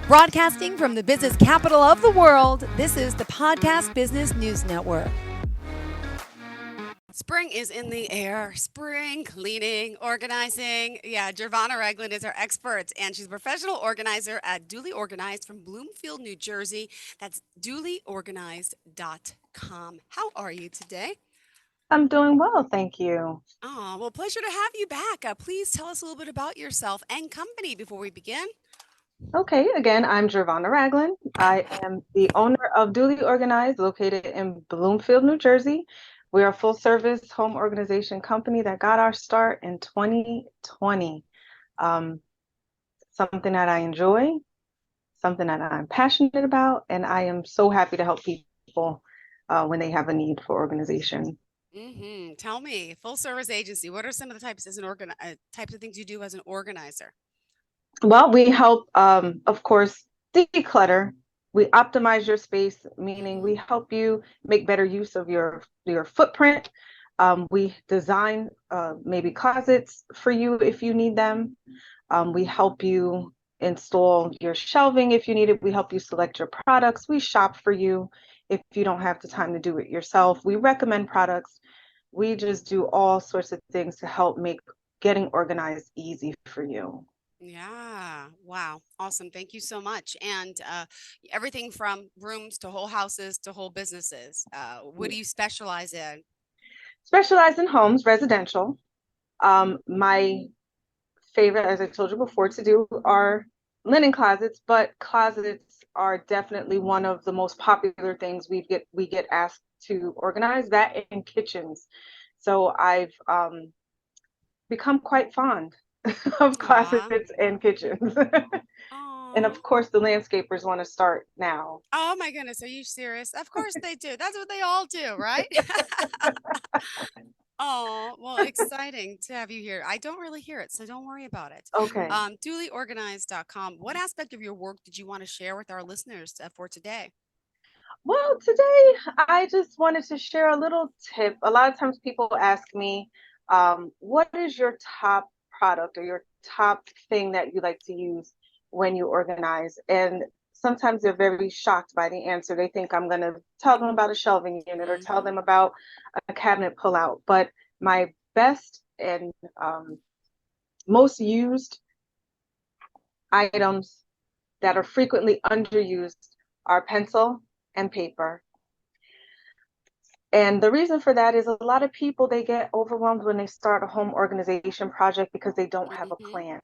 Broadcasting from the business capital of the world, this is the Podcast Business News Network. Spring is in the air. Spring, cleaning, organizing. Yeah, Gervonna Ragland is our expert, and she's a professional organizer at Duly Organized from Bloomfield, New Jersey. That's dulyorganized.com. How are you today? I'm doing well, thank you. Oh, well, pleasure to have you back. Please tell us a little bit about yourself and company before we begin. Okay, again, I'm Gervonna Ragland. I am the owner of Duly Organized, located in Bloomfield, New Jersey. We are a full service home organization company that got our start in 2020. Um, Something that I enjoy, something that I'm passionate about, and I am so happy to help people when they have a need for organization. Tell me, full service agency. What are some of the types of things you do as an organizer? Well, we help, of course, declutter. We optimize your space, meaning we hmm help you make better use of your footprint. We design maybe closets for you if you need them. We help you install your shelving if you need it. We help you select your products. We shop for you if you don't have the time to do it yourself. We recommend products. We just do all sorts of things to help make getting organized easy for you. Yeah. Wow. Awesome. Thank you so much. And everything from rooms to whole houses to whole businesses. What do you specialize in? Specialize in homes, residential. My favorite, as I told you before, to do are linen closets, but closets are definitely one of the most popular things we get asked to organize. That in kitchens. So I've become quite fond of Aw. closets and kitchens. And Aw. of course, the landscapers want to start now. Oh my goodness. Are you serious? Of course they do. That's what they all do, right? Oh, well, exciting to have you here. I don't really hear it, so don't worry about it. Okay. Dulyorganized.com. What aspect of your work did you want to share with our listeners for today? Well, today I just wanted to share a little tip. A lot of times people ask me, what is your top product or your top thing that you like to use when you organize? And sometimes they're very shocked by the answer. They think I'm going to tell them about a shelving unit or tell hmm them about a cabinet pullout. But my best and most used items that are frequently underused are pencil and paper. And the reason for that is a lot of people they get overwhelmed when they start a home organization project because they don't have a hmm plan.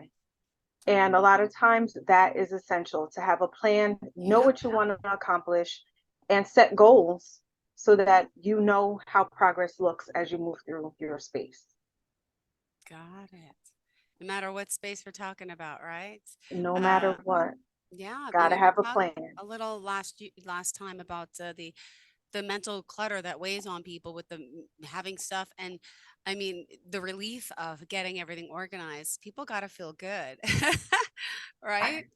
And a lot of times that is essential to have a plan, know Yep. what you want to accomplish, and set goals so that you know how progress looks as you move through your space. Got it. No matter what space we're talking about, right? No matter Uh, what, yeah, gotta we have a talked plan. a little last time about the mental clutter that weighs on people with having stuff, and I mean the relief of getting everything organized. People got to feel good, right?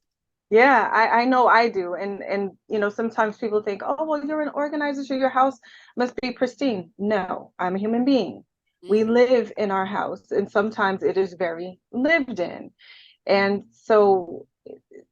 Yeah, I know I do. And sometimes people think, oh, well, you're an organizer, so your house must be pristine. No, I'm a human being. We hmm live in our house, and sometimes it is very lived in. And so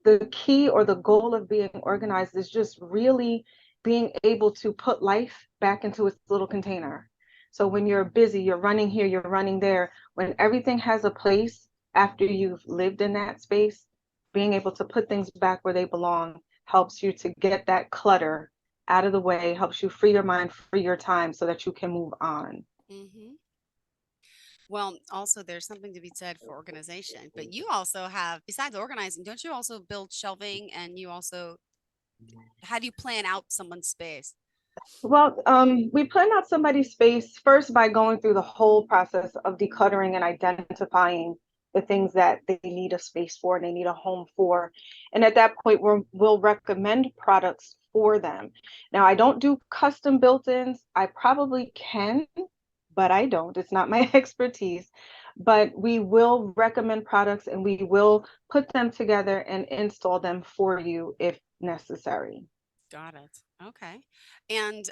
the key or the goal of being organized is just really being able to put life back into its little container. So when you're busy, you're running here, you're running there, when everything has a place after you've lived in that space, being able to put things back where they belong helps you to get that clutter out of the way, helps you free your mind, free your time so that you can move on. hmm Well, also there's something to be said for organization, but you also have, besides organizing, don't you also build shelving and you also, how do you plan out someone's space? Well, we plan out somebody's space first by going through the whole process of decluttering and identifying the things that they need a space for and they need a home for. And at that point, we'll recommend products for them. Now, I don't do custom built-ins. I probably can, but I don't. It's not my expertise. But we will recommend products and we will put them together and install them for you if necessary. Got it. Okay. And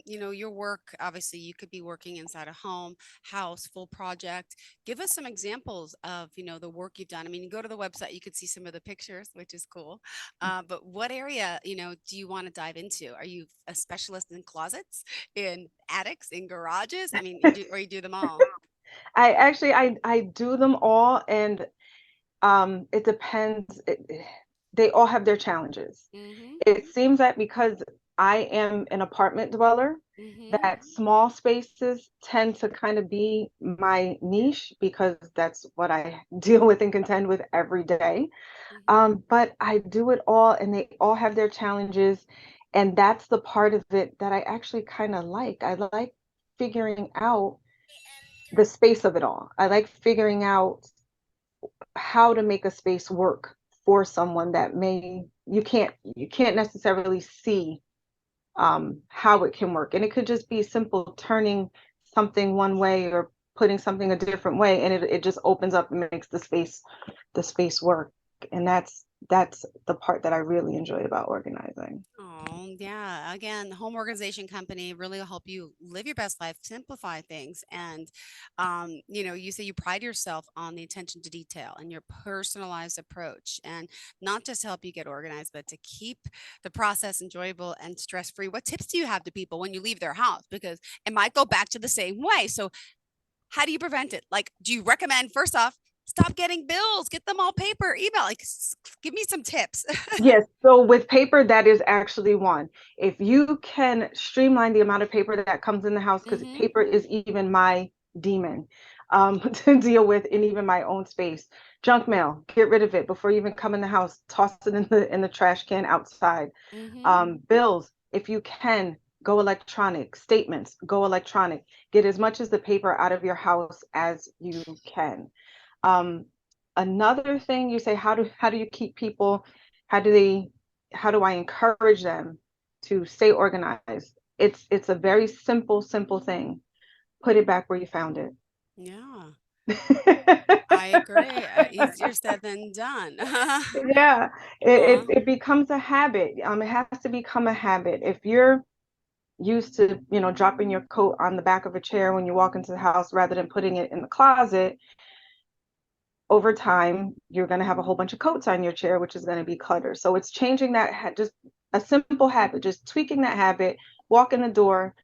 your work, obviously you could be working inside a home, house, full project. Give us some examples of, the work you've done. I mean, you go to the website, you could see some of the pictures, which is cool. But what area, do you want to dive into? Are you a specialist in closets, in attics, in garages? I mean, you do them all. I do them all, and it depends. They all have their challenges. Mm-hmm. It seems that because I am an apartment dweller, Mm-hmm. that small spaces tend to kind of be my niche because that's what I deal with and contend with every day. Mm-hmm. But I do it all, and they all have their challenges. And that's the part of it that I actually kind of like. I like figuring out the space of it all. I like figuring out how to make a space work for someone that may you can't necessarily see how it can work. And it could just be simple turning something one way or putting something a different way, and it just opens up and makes the space work. And that's the part that I really enjoy about organizing. Oh, yeah. Again, the home organization company really will help you live your best life, simplify things. And, you say you pride yourself on the attention to detail and your personalized approach, and not just to help you get organized, but to keep the process enjoyable and stress free. What tips do you have to people when you leave their house? Because it might go back to the same way. So, how do you prevent it? Like, do you recommend, first off, stop getting bills, get them all paper, email? Like, give me some tips. Yes, so with paper, that is actually one. If you can streamline the amount of paper that comes in the house, because Mm-hmm. paper is even my demon to deal with in even my own space. Junk mail, get rid of it before you even come in the house. Toss it in the trash can outside. Mm-hmm. Bills, if you can, go electronic. Statements, go electronic. Get as much as the paper out of your house as you can. Um, Another thing you say, how do you keep people, how do they how do I encourage them to stay organized? It's a very simple thing. Put it back where you found it. Yeah. I agree. Easier said than done. Yeah, Aw. it becomes a habit. It has to become a habit. If you're used to, dropping your coat on the back of a chair when you walk into the house rather than putting it in the closet, over time, you're going to have a whole bunch of coats on your chair, which is going to be clutter. So it's changing that, just a simple habit, just tweaking that habit, walk in the door,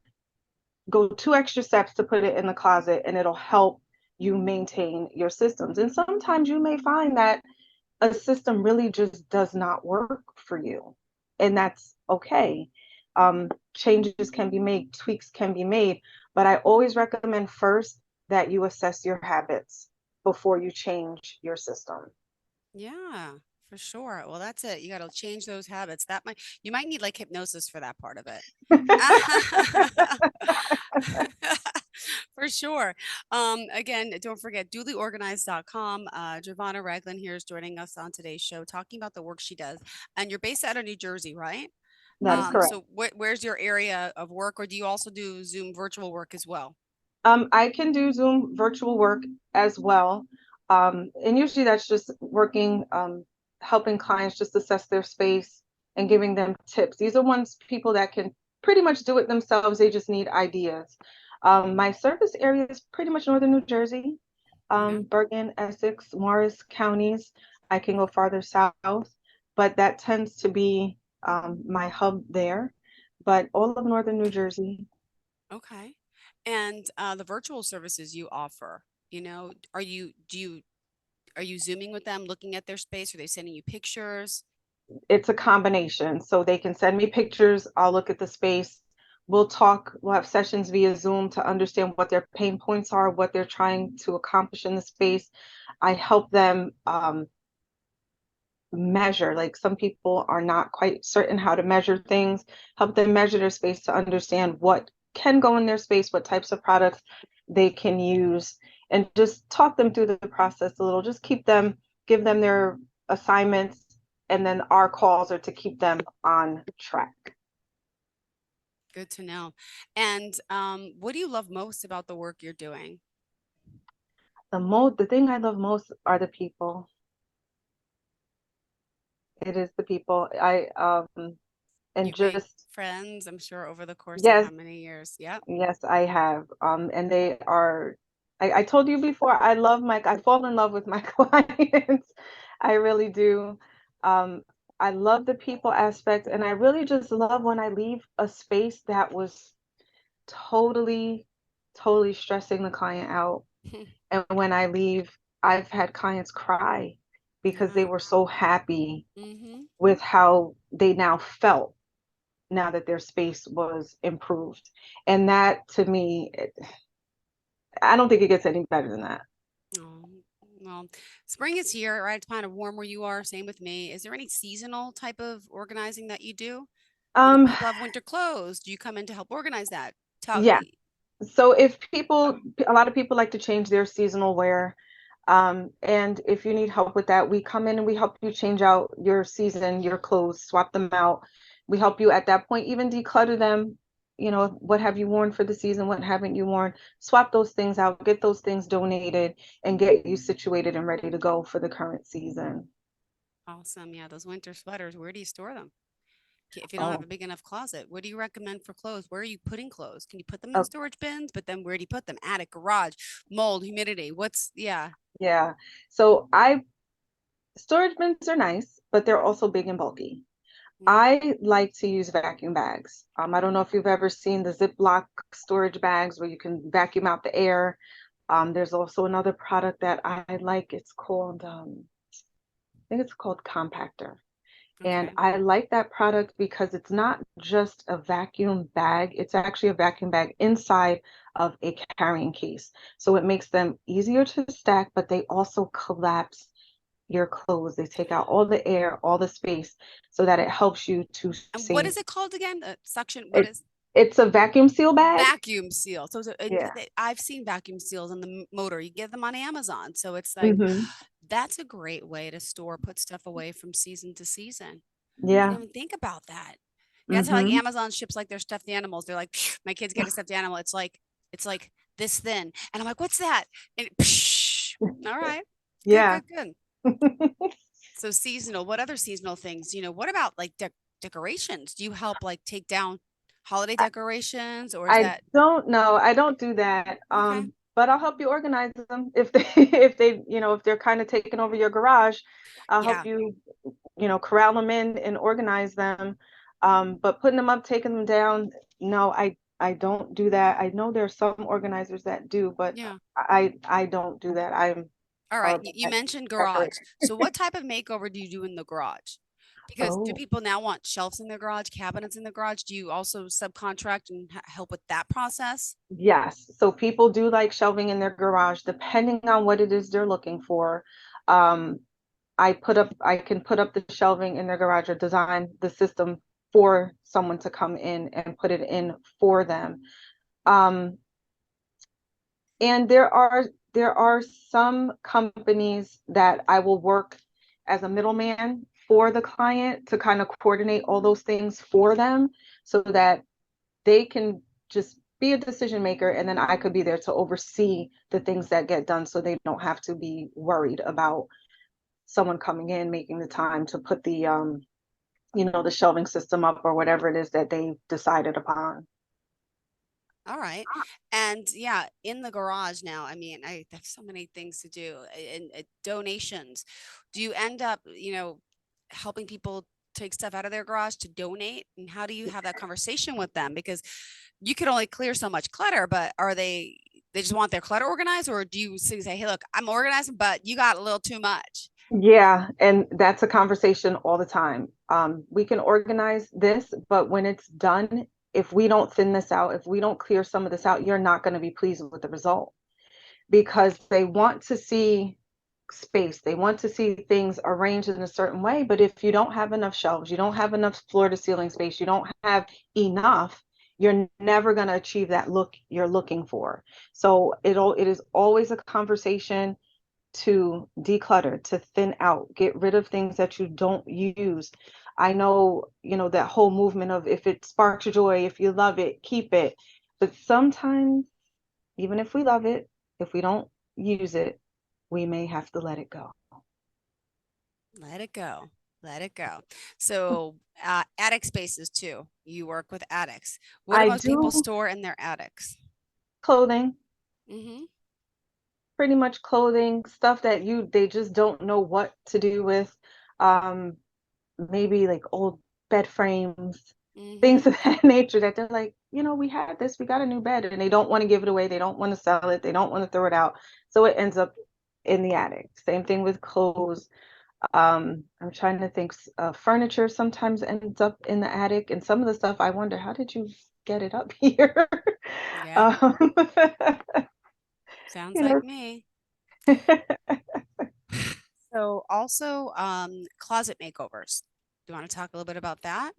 go 2 extra steps to put it in the closet, and it'll help you maintain your systems. And sometimes you may find that a system really just does not work for you, and that's okay. Changes can be made, tweaks can be made, but I always recommend first that you assess your habits before you change your system. Yeah, for sure. Well, that's it. You got to change those habits. You might need like hypnosis for that part of it. For sure. Again, don't forget dulyorganized.com. Gervonna Ragland here is joining us on today's show, talking about the work she does. And you're based out of New Jersey, right? That is correct. So where's your area of work, or do you also do Zoom virtual work as well? I can do Zoom virtual work as well. And usually that's just working, helping clients just assess their space and giving them tips. These are people that can pretty much do it themselves. They just need ideas. My service area is pretty much northern New Jersey, Okay. Bergen, Essex, Morris counties. I can go farther south, but that tends to be my hub there. But all of northern New Jersey. Okay. And the virtual services you offer, are you Zooming with them, looking at their space? Are they sending you pictures? It's a combination. So they can send me pictures. I'll look at the space. We'll talk. We'll have sessions via Zoom to understand what their pain points are, what they're trying to accomplish in the space. I help them measure. Like, some people are not quite certain how to measure things. Help them measure their space to understand what can go in their space, what types of products they can use, and just talk them through the process a little. Just give them their assignments, and then our calls are to keep them on track. Good to know. And what do you love most about the work you're doing? The thing I love most are the people. It is the people. and You've made just, friends, I'm sure, over the course of yes, how many years? Yep. yes, I have. And they are, I told you before, I fall in love with my clients. I really do. Um, I love the people aspect, and I really just love when I leave a space that was totally, totally stressing the client out. And when I leave, I've had clients cry because they Yeah. were so happy Mm-hmm. with how they now felt now that their space was improved. And that to me, I don't think it gets any better than that. Oh, well, spring is here, right? It's kind of warm where you are. Same with me. Is there any seasonal type of organizing that you do? Um, People have winter clothes. Do you come in to help organize that? Tell, yeah. So if people, a lot of people like to change their seasonal wear. And if you need help with that, we come in and we help you change out your season, your clothes, swap them out. We help you at that point, even declutter them. You know, what have you worn for the season? What haven't you worn? Swap those things out, get those things donated, and get you situated and ready to go for the current season. awesome. Yeah, those winter sweaters, where do you store them? If you don't have Oh, a big enough closet, what do you recommend for clothes? Where are you putting clothes? Can you put them in oh, storage bins? But then where do you put them? Attic, garage, mold, humidity. Yeah. yeah. So I storage bins are nice, but they're also big and bulky. Mm, I like to use vacuum bags. I don't know if you've ever seen the Ziploc storage bags where you can vacuum out the air. There's also another product that I like. It's called, I think it's called Compactor. And okay. I like that product because it's not just a vacuum bag, it's actually a vacuum bag inside of a carrying case. So it makes them easier to stack, but they also collapse your clothes. They take out all the air, all the space, so that it helps you to And what save. is it called again? Suction. What It is it's a vacuum seal bag. vacuum seal? And Yeah. I've seen vacuum seals in the motor. You get them on Amazon. So it's like, Hmm. that's a great way to put stuff away from season to season. I Yeah. didn't even think about that. Yeah, that's how like Hmm. Amazon ships like their stuffed animals. They're like, my kids get a stuffed animal. It's like this thin, and I'm like, what's that? And all right, good, Yeah. good, good. So seasonal. What other seasonal things? What about like decorations? Do you help like take down holiday decorations, or is I that don't know. I don't do that. okay? But I'll help you organize them if they if they're kind of taking over your garage, I'll help Yeah. you, corral them in and organize them. But putting them up, taking them down, no, I don't do that. I know there are some organizers that do, but Yeah. I don't do that. I'm All right. horrible You at mentioned garage. decorating. So what type of makeover do you do in the garage? Because do Oh, people now want shelves in their garage, cabinets in the garage? Do you also subcontract and help with that process? yes. So people do like shelving in their garage, depending on what it is they're looking for. Um, I can put up the shelving in their garage or design the system for someone to come in and put it in for them. Um, and there are some companies that I will work as a middleman for the client to kind of coordinate all those things for them so that they can just be a decision maker and then I could be there to oversee the things that get done so they don't have to be worried about someone coming in making the time to put the shelving system up or whatever it is that they decided upon. All right. And yeah, in the garage now, I mean, I have so many things to do and donations. Do you end up, helping people take stuff out of their garage to donate? And how do you have that conversation with them? Because you could only clear so much clutter, but they just want their clutter organized, or do you say, hey, look, I'm organizing, but you got a little too much? Yeah, and that's a conversation all the time. We can organize this, but when it's done, if we don't thin this out, if we don't clear some of this out, you're not going to be pleased with the result because they want to see space. They want to see things arranged in a certain way. But if you don't have enough shelves, you don't have enough floor to ceiling space, you don't have enough, you're never going to achieve that look you're looking for. So it is always a conversation to declutter, to thin out, get rid of things that you don't use. I know, that whole movement of if it sparks your joy, if you love it, keep it. But sometimes, even if we love it, if we don't use it, we may have to let it go. Let it go. Let it go. So, attic spaces too. You work with attics. What do I most people do store in their attics? clothing, Mm-hmm. pretty much clothing, stuff that they just don't know what to do with. Um, Maybe like old bed frames, Mm-hmm. things of that nature that they're like, we had this, we got a new bed, and they don't want to give it away, they don't want to sell it, they don't want to throw it out. So it ends up in the attic. Same thing with clothes. I'm trying to think, furniture sometimes ends up in the attic, and some of the stuff I wonder, how did you get it up here? Yeah. um, Sounds you like know, me. So also closet makeovers. Do you want to talk a little bit about that?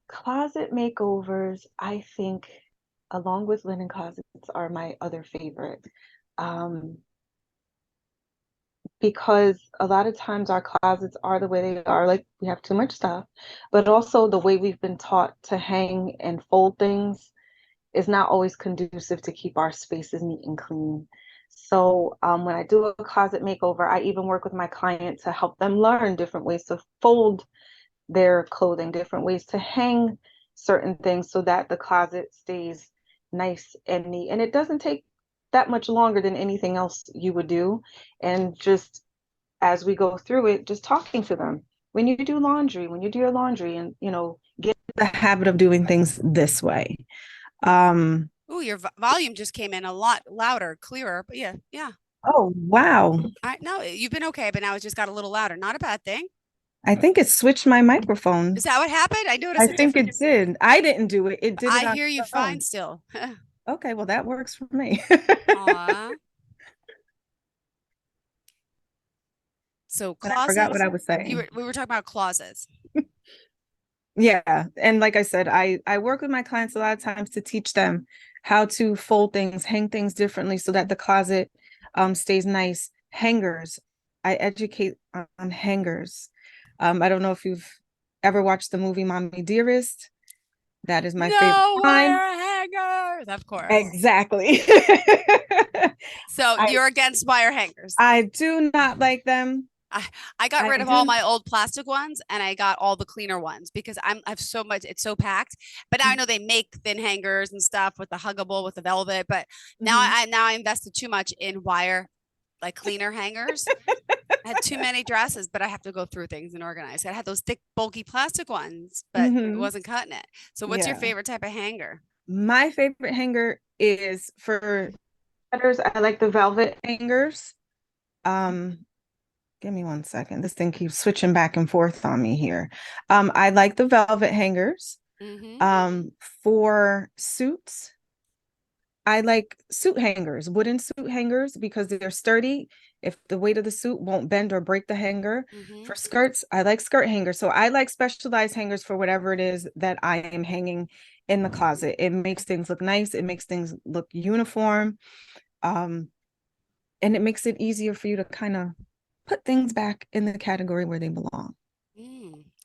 closet makeovers, I think, along with linen closets, are my other favorite. Um, because a lot of times our closets are the way they are, like we have too much stuff, but also the way we've been taught to hang and fold things is not always conducive to keep our spaces neat and clean. So when I do a closet makeover, I even work with my client to help them learn different ways to fold their clothing, different ways to hang certain things so that the closet stays nice and neat. And it doesn't take that much longer than anything else you would do. And just as we go through it, just talking to them. When you do laundry, when you do your laundry, and get the habit of doing things this way. Oh, your volume just came in a lot louder, clearer. But yeah, yeah. Oh, wow. I no, you've been okay, but now it just got a little louder. Not a bad thing. I think it switched my microphone. Is that what happened? I I noticed a think different. it did. I didn't do it. It did it I on hear you its fine own. still. Okay, well, that works for me. Aw. So And I forgot what closets. I was saying. We were talking about closets. Yeah. And like I said, I work with my clients a lot of times to teach them how to fold things, hang things differently so that the closet stays nice. Hangers. I educate on hangers. I don't know if you've ever watched the movie Mommy Dearest. That is my favorite No line. wire hangers, of course. Exactly. So I you're against wire hangers. I do not like them. I, I got I rid of all do. my old plastic ones and I got all the cleaner ones because I've so much, it's so packed. But now I know they make thin hangers and stuff with the huggable with the velvet. But now Mhm. I invested too much in wire like cleaner hangers. I had too many dresses, but I have to go through things and organize. I had those thick, bulky plastic ones, but it Mhm. wasn't cutting it. So what's your Yeah. favorite type of hanger? My favorite hanger is for sweaters. I like the velvet hangers. Um, Give me one second. This thing keeps switching back and forth on me here. I like the velvet hangers. Mm-hmm. Um, for suits, I like suit hangers, wooden suit hangers because they're sturdy. If the weight of the suit won't bend or break the hanger. Mm-hmm. For skirts, I like skirt hangers. So I like specialized hangers for whatever it is that I am hanging in the closet. It makes things look nice. It makes things look uniform. Um, and it makes it easier for you to kind of put things back in the category where they belong.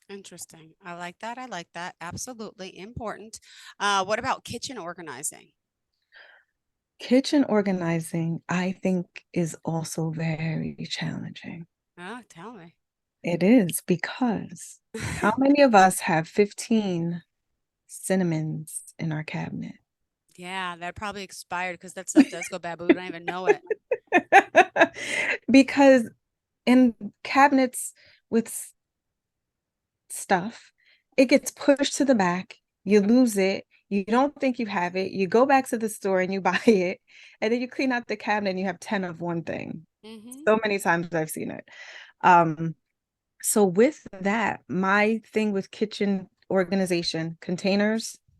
Interesting. I like that. I like that. Absolutely important. What about kitchen organizing? Kitchen organizing, I think, is also very challenging. Oh, tell me. It is because how many of us have 15 cinnamons in our cabinet? Yeah, that probably expired because that stuff does go bad, but we don't even know it. Because in cabinets with stuff, it gets pushed to the back, you lose it, you don't think you have it, you go back to the store and you buy it, and then you clean out the cabinet and you have 10 of one thing. Mm-hmm. So many times I've seen it. Um, so with that, my thing with kitchen organization,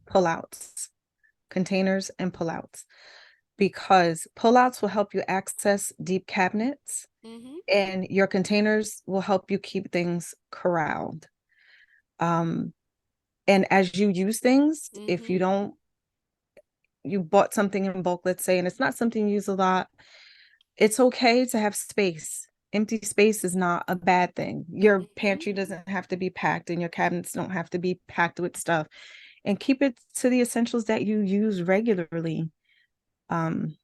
pullouts, containers and pullouts, because pullouts will help you access deep cabinets Mm-hmm. and your containers will help you keep things corralled. Um, and as you use things, if Mm-hmm. you don't, you bought something in bulk, let's say, and it's not something you use a lot, it's okay to have space. Empty space is not a bad thing. Your Mm-hmm. pantry doesn't have to be packed and your cabinets don't have to be packed with stuff. And keep it to the essentials that you use regularly, um,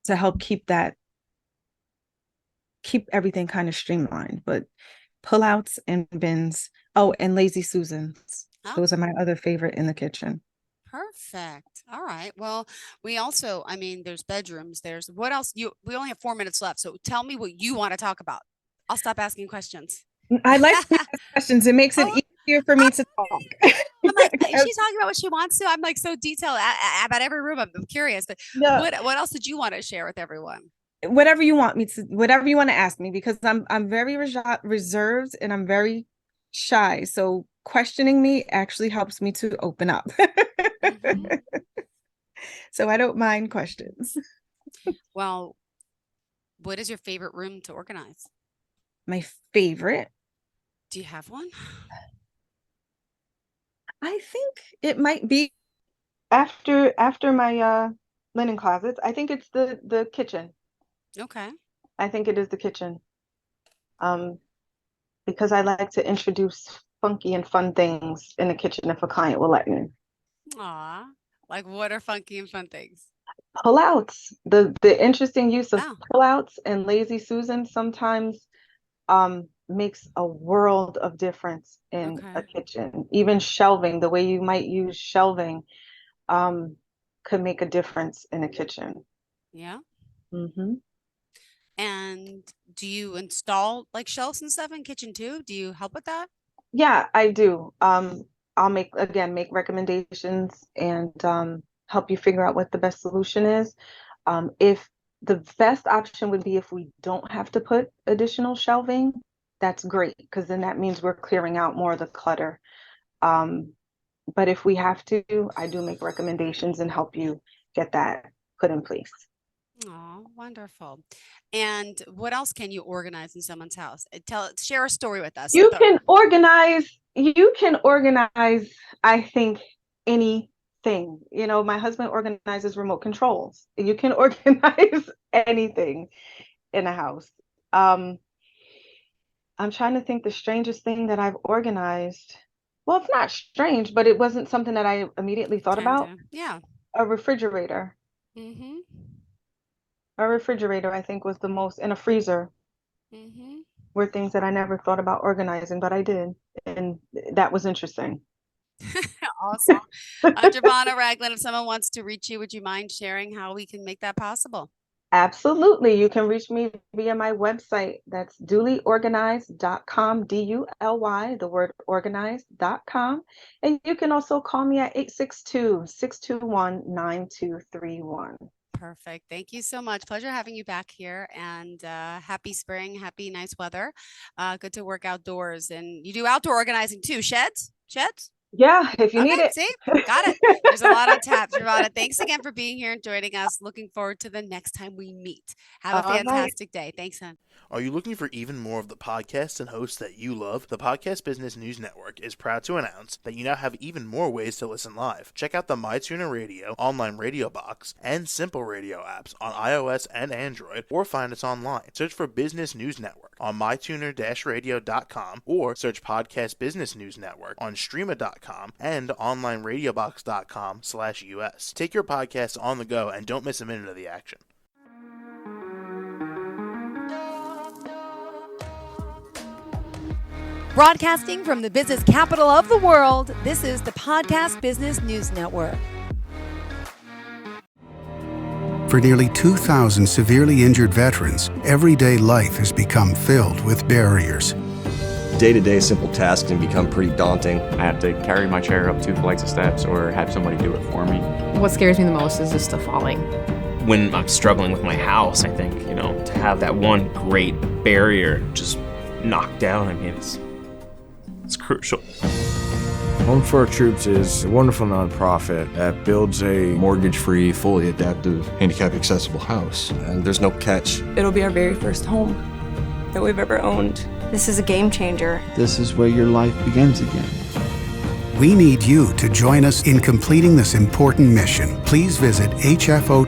to help keep everything kind of streamlined. But pullouts and bins. Oh, and Lazy Susans. Oh, Those are my other favorite in the kitchen. perfect. All right. Well, we also, I mean, there's bedrooms. There's what else? We only have 4 minutes left. So tell me what you want to talk about. I'll stop asking questions. I like to ask questions. It makes it Oh, easier for me to talk. I'm like, is she talking about what she wants to? I'm like so detailed about every room. I'm curious. But No, what else did you want to share with everyone? whatever you want whatever you want to ask me, because I'm very reserved and I'm very shy. So questioning me actually helps me to open up. Mhm. So I don't mind questions. Well, what is your favorite room to organize? My favorite, Do you have one? I think it might be after my linen closets. I think it's the kitchen. Okay. I think it is the kitchen. Um, because I like to introduce funky and fun things in the kitchen if a client will let me. Aw. Like what are funky and fun things? Pullouts. The interesting use of Oh, pullouts and Lazy Susan sometimes makes a world of difference in a okay. kitchen. Even shelving, the way you might use shelving, could make a difference in a kitchen. Yeah. Hmm. And do you install like shelves and stuff in kitchen too? Do you help with that? Yeah, I do. I'll make recommendations and help you figure out what the best solution is. If the best option would be if we don't have to put additional shelving, that's great, because then that means we're clearing out more of the clutter. Um, but if we have to, I do make recommendations and help you get that put in place. Oh, wonderful. And what else can you organize in someone's house? Share a story with us. You can organize, I think, anything. You know, my husband organizes remote controls. You can organize anything in a house. I'm trying to think the strangest thing that I've organized. Well, it's not strange, but it wasn't something that I immediately thought Tend about. to, yeah. A refrigerator. Mm-hmm. A refrigerator, I think, was the most, and a freezer Mm-hmm. were things that I never thought about organizing, but I did. And that was interesting. Awesome. Gervonna, Ragland, if someone wants to reach you, would you mind sharing how we can make that possible? Absolutely. You can reach me via my website. That's dulyorganized.com, DULY, the word organized.com. And you can also call me at 862-621-9231. Perfect. Thank you so much. Pleasure having you back here, and happy spring, happy nice weather. Good to work outdoors, and you do outdoor organizing too. Sheds? Sheds? Yeah, if you Okay, need it. see, got it. There's a lot on tap. Gervonna, thanks again for being here and joining us. Looking forward to the next time we meet. Have a All right. fantastic day. Thanks, hon. Are you looking for even more of the podcasts and hosts that you love? The Podcast Business News Network is proud to announce that you now have even more ways to listen live. Check out the MyTuner Radio, online radio box, and Simple Radio apps on iOS and Android, or find us online. Search for Business News Network on mytuner-radio.com, or search Podcast Business News Network on streama.com and onlineradiobox.com/US. Take your podcast on the go and don't miss a minute of the action. Broadcasting from the business capital of the world, this is the Podcast Business News Network. For nearly 2,000 severely injured veterans, everyday life has become filled with barriers. Day-to-day simple tasks can become pretty daunting. I have to carry my chair up 2 flights of steps or have somebody do it for me. What scares me the most is just the falling. When I'm struggling with my house, I think, to have that one great barrier just knocked down, it's crucial. Home for Our Troops is a wonderful nonprofit that builds a mortgage-free, fully adaptive, handicap-accessible house. And there's no catch. It'll be our very first home that we've ever owned. This is a game changer. This is where your life begins again. We need you to join us in completing this important mission. Please visit hfotusa.org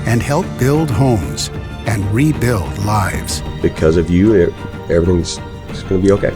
and help build homes and rebuild lives. Because of you, everything's going to be okay.